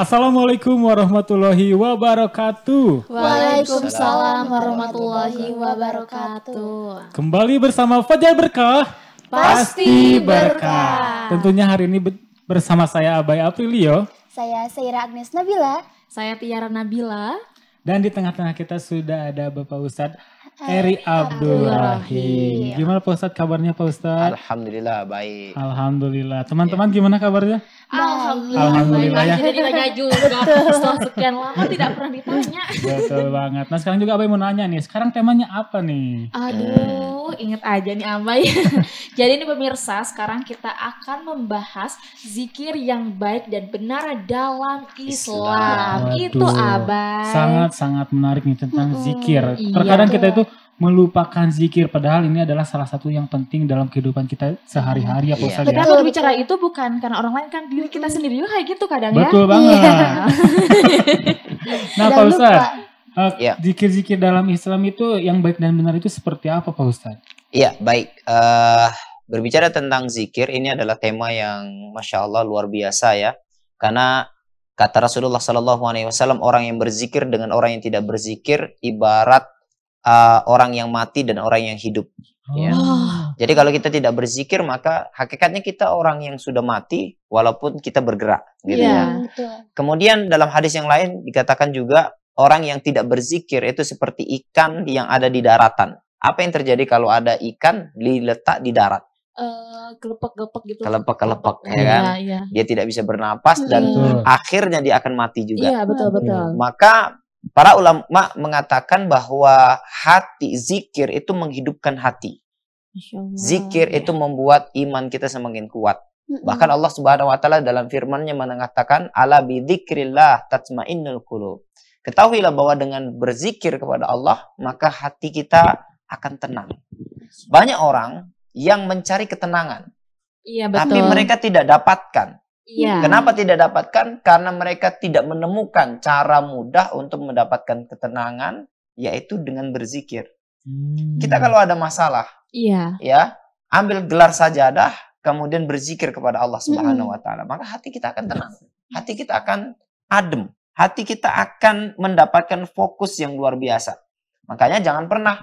Assalamualaikum warahmatullahi wabarakatuh. Waalaikumsalam warahmatullahi wabarakatuh. Kembali bersama Fajar Berkah. Pasti berkah. Tentunya hari ini bersama saya Abai Aprilio. Saya Saira Agnes Nabila. Saya Tiara Nabila. Dan di tengah-tengah kita sudah ada Bapak Ustadz Eri Abdul Rahim. Gimana Pak Ustadz kabarnya Pak Ustadz? Alhamdulillah baik. Alhamdulillah. Teman-teman gimana kabarnya? Alhamdulillah. Ya. Jadi ditanya juga. Setelah sekian lama tidak pernah ditanya. Betul banget. Nah sekarang juga Abai mau nanya nih. Sekarang temanya apa nih? Aduh, inget aja nih Abai. Jadi ini pemirsa, sekarang kita akan membahas zikir yang baik dan benar dalam Islam. Waduh, Itu Abai. Sangat-sangat menarik nih tentang zikir. Iya. Terkadang kita itu melupakan zikir, padahal ini adalah salah satu yang penting dalam kehidupan kita sehari-hari ya Pak Ustadz Kita ya. berbicara itu bukan karena orang lain, kan diri kita sendiri juga kayak gitu kadang ya. Betul banget. Nah Pak Ustadz, Iya. zikir-zikir dalam Islam itu yang baik dan benar itu seperti apa Pak Ustadz? Iya baik. Berbicara tentang zikir ini adalah tema yang masya Allah luar biasa ya. Karena kata Rasulullah SAW, orang yang berzikir dengan orang yang tidak berzikir ibarat orang yang mati dan orang yang hidup. Ya. Jadi kalau kita tidak berzikir maka hakikatnya kita orang yang sudah mati walaupun kita bergerak. Gitu ya. Betul. Kemudian dalam hadis yang lain dikatakan juga orang yang tidak berzikir itu seperti ikan yang ada di daratan. Apa yang terjadi kalau ada ikan diletak di darat? Kelepek-kelepek gitu. Kelepek-kelepek ya kan? Iya. Dia tidak bisa bernapas dan Betul. akhirnya dia akan mati juga. Iya, betul-betul. Maka para ulama mengatakan bahwa hati zikir itu menghidupkan hati. Masya Allah. Zikir itu membuat iman kita semakin kuat. Bahkan Allah Subhanahu wa taala dalam firman-Nya mengatakan ala bidzikrillah tatmainnul qulub. Ketahuilah bahwa dengan berzikir kepada Allah maka hati kita akan tenang. Banyak orang yang mencari ketenangan Iya, betul. tapi mereka tidak dapatkan. Iya. Kenapa tidak dapatkan? Karena mereka tidak menemukan cara mudah untuk mendapatkan ketenangan, yaitu dengan berzikir. Kita kalau ada masalah, Iya. ya, ambil gelar sajadah, kemudian berzikir kepada Allah Subhanahu wa taala, maka hati kita akan tenang. Hati kita akan adem. Hati kita akan mendapatkan fokus yang luar biasa. Makanya jangan pernah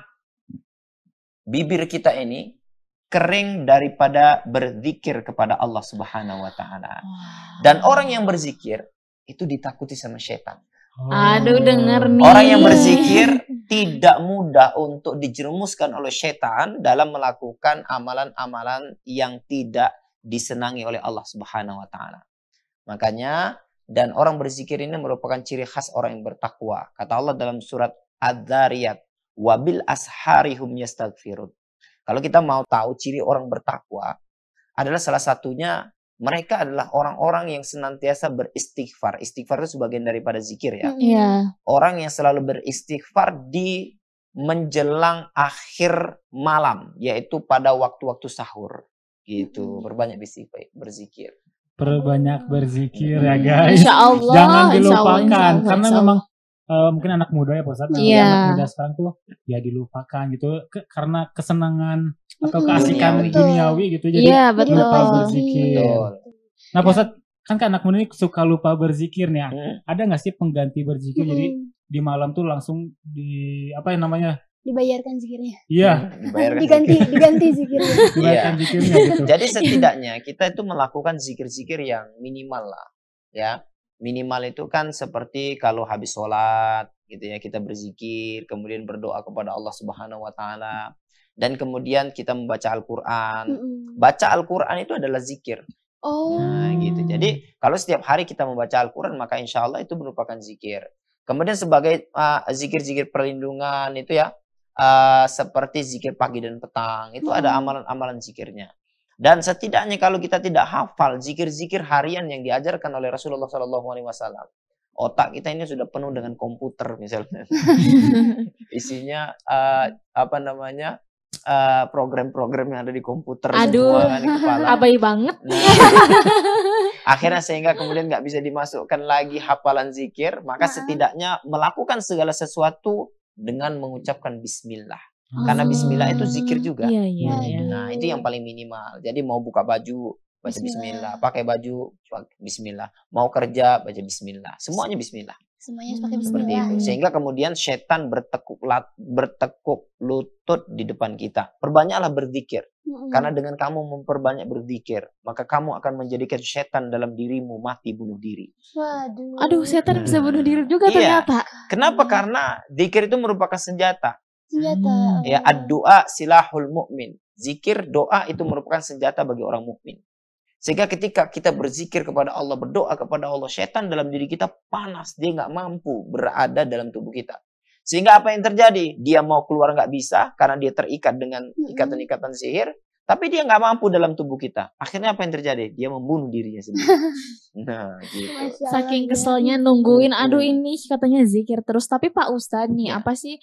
bibir kita ini kering daripada berzikir kepada Allah Subhanahu wa taala. Dan orang yang berzikir itu ditakuti sama setan. Aduh, denger nih. Orang yang berzikir tidak mudah untuk dijerumuskan oleh setan dalam melakukan amalan-amalan yang tidak disenangi oleh Allah Subhanahu wa taala. Makanya dan orang berzikir ini merupakan ciri khas orang yang bertakwa. Kata Allah dalam surat Adz-Dzariyat, "Wabil asharihum yastaghfirun." Kalau kita mau tahu ciri orang bertakwa adalah salah satunya mereka adalah orang-orang yang senantiasa beristighfar. Istighfar itu sebagian daripada zikir ya. Iya. Orang yang selalu beristighfar di menjelang akhir malam, yaitu pada waktu-waktu sahur. Gitu, berbanyak berzikir. Perbanyak berzikir ya guys. Insya Allah. Jangan insya dilupakan Allah, insya karena Allah. memang mungkin anak muda ya Pak Ustadz. Iya. Anak muda sekarang tuh ya dilupakan gitu karena kesenangan atau keasikan Duniawi. duniawi gitu. Jadi Iya, betul. lupa berzikir. Betul. Nah Pak Ustadz, kan anak muda ini suka lupa berzikir nih. Ada nggak sih pengganti berzikir? Jadi di malam tuh langsung di apa yang namanya? Dibayarkan zikirnya. Iya, Dibayarkan Diganti zikirnya. dibayarkan Iya. zikirnya gitu. Jadi setidaknya kita itu melakukan zikir-zikir yang minimal lah, ya. Minimal itu kan seperti kalau habis sholat, gitu ya, kita berzikir, kemudian berdoa kepada Allah Subhanahu wa taala, dan kemudian kita membaca Al-Qur'an. Baca Al-Qur'an itu adalah zikir. Oh. Nah, gitu. Jadi kalau setiap hari kita membaca Al-Qur'an, maka insya Allah itu merupakan zikir. Kemudian sebagai zikir-zikir perlindungan itu ya, seperti zikir pagi dan petang, itu ada amalan-amalan zikirnya. Dan setidaknya kalau kita tidak hafal zikir-zikir harian yang diajarkan oleh Rasulullah SAW, otak kita ini sudah penuh dengan komputer misalnya. Isinya program-program yang ada di komputer Aduh, semua di kepala. abai banget. Nah, akhirnya sehingga kemudian nggak bisa dimasukkan lagi hafalan zikir, maka setidaknya melakukan segala sesuatu dengan mengucapkan bismillah. Karena bismillah itu zikir juga. Iya. Nah, itu yang paling minimal. Jadi mau buka baju, baca Bismillah. bismillah. Pakai baju, bismillah. Mau kerja, baca bismillah. Semuanya bismillah. Semuanya harus pakai Seperti bismillah. itu. Sehingga kemudian setan bertekuk lutut di depan kita. Perbanyaklah berzikir. Karena dengan kamu memperbanyak berzikir, maka kamu akan menjadikan setan dalam dirimu mati bunuh diri. Waduh. Aduh, setan bisa bunuh diri juga Iya. ternyata. Kenapa? Karena zikir itu merupakan senjata. Senjata. Ya, ad-du'a silahul mu'min. Zikir, doa itu merupakan senjata bagi orang mukmin. Sehingga ketika kita berzikir kepada Allah, berdoa kepada Allah, setan dalam diri kita panas. Dia nggak mampu berada dalam tubuh kita. Sehingga apa yang terjadi? Dia mau keluar nggak bisa karena dia terikat dengan ikatan-ikatan sihir. Tapi dia nggak mampu dalam tubuh kita. Akhirnya apa yang terjadi? Dia membunuh dirinya sendiri. Nah, gitu. Masya Allah, Saking gila. keselnya nungguin, aduh ini katanya zikir terus. Tapi Pak Ustadz nih, Ya. apa sih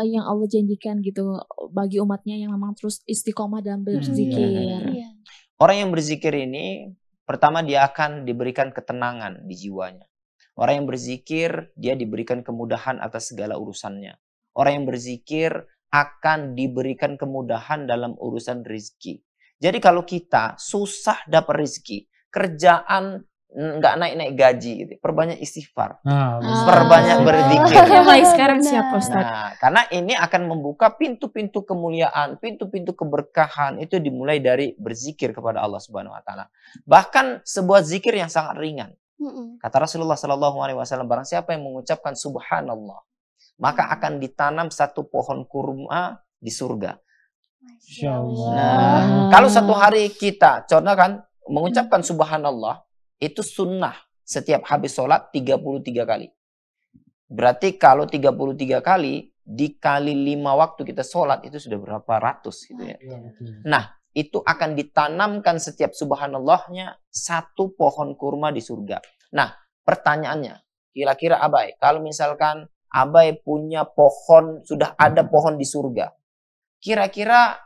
yang Allah janjikan gitu bagi umatnya yang memang terus istiqomah dalam berzikir? Iya. Orang yang berzikir ini, pertama dia akan diberikan ketenangan di jiwanya. Orang yang berzikir, dia diberikan kemudahan atas segala urusannya. Orang yang berzikir akan diberikan kemudahan dalam urusan rezeki. Jadi kalau kita susah dapat rezeki, kerjaan nggak naik-naik gaji, gitu, perbanyak istighfar. Nah, Perbanyak berzikir. Ya baik, sekarang Benar. siap Ustadz. Nah, karena ini akan membuka pintu-pintu kemuliaan, pintu-pintu keberkahan itu dimulai dari berzikir kepada Allah Subhanahu wa taala. Bahkan sebuah zikir yang sangat ringan. Kata Rasulullah sallallahu alaihi wasallam, barang siapa yang mengucapkan subhanallah, maka akan ditanam satu pohon kurma di surga. Masya Allah. Nah, kalau satu hari kita, contoh kan, mengucapkan subhanallah, itu sunnah setiap habis sholat 33 kali. Berarti kalau 33 kali, dikali 5 waktu kita sholat, itu sudah berapa ratus gitu ya. Nah, itu akan ditanamkan setiap subhanallahnya satu pohon kurma di surga. Nah, pertanyaannya, kira-kira Abai, kalau misalkan Abai punya pohon, sudah ada pohon di surga, kira-kira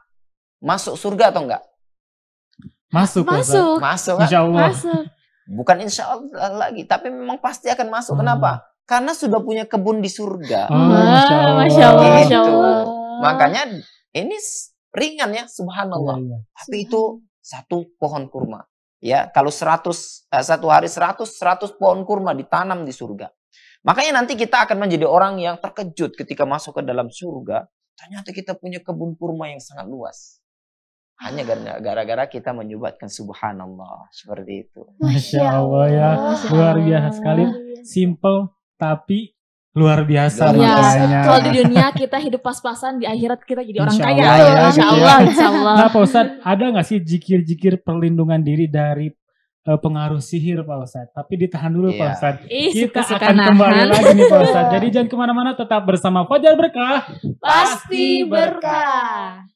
masuk surga atau enggak? Masuk. Masuk. Masuk kan? Insya Allah. Masuk. Bukan insya Allah lagi, tapi memang pasti akan masuk. Kenapa? Karena sudah punya kebun di surga. Masya Allah. Masya Allah, Masya Gitu. Allah. Makanya ini ringan ya, subhanallah. Iya. Tapi itu satu pohon kurma. Ya, kalau 100 hari 100 pohon kurma ditanam di surga. Makanya nanti kita akan menjadi orang yang terkejut ketika masuk ke dalam surga. Ternyata kita punya kebun kurma yang sangat luas. Hanya gara-gara kita menyubatkan subhanallah. Seperti itu. Masya Allah ya. Luar biasa sekali. Simple tapi luar biasa Luar biasa. makanya. Kalau di dunia kita hidup pas-pasan, di akhirat kita jadi orang Insya kaya. Allah ya, Insya gitu Allah, ya. Insya Allah. Nah Pak Ustadz, ada nggak sih zikir-zikir perlindungan diri dari pengaruh sihir Pak Ustadz? Tapi ditahan dulu Pak Iya. Ustadz. Ih, Kita suka-suka akan kembali nahan. lagi nih Pak Ustadz. Jadi jangan kemana-mana, tetap bersama Fajar Berkah. Pasti berkah.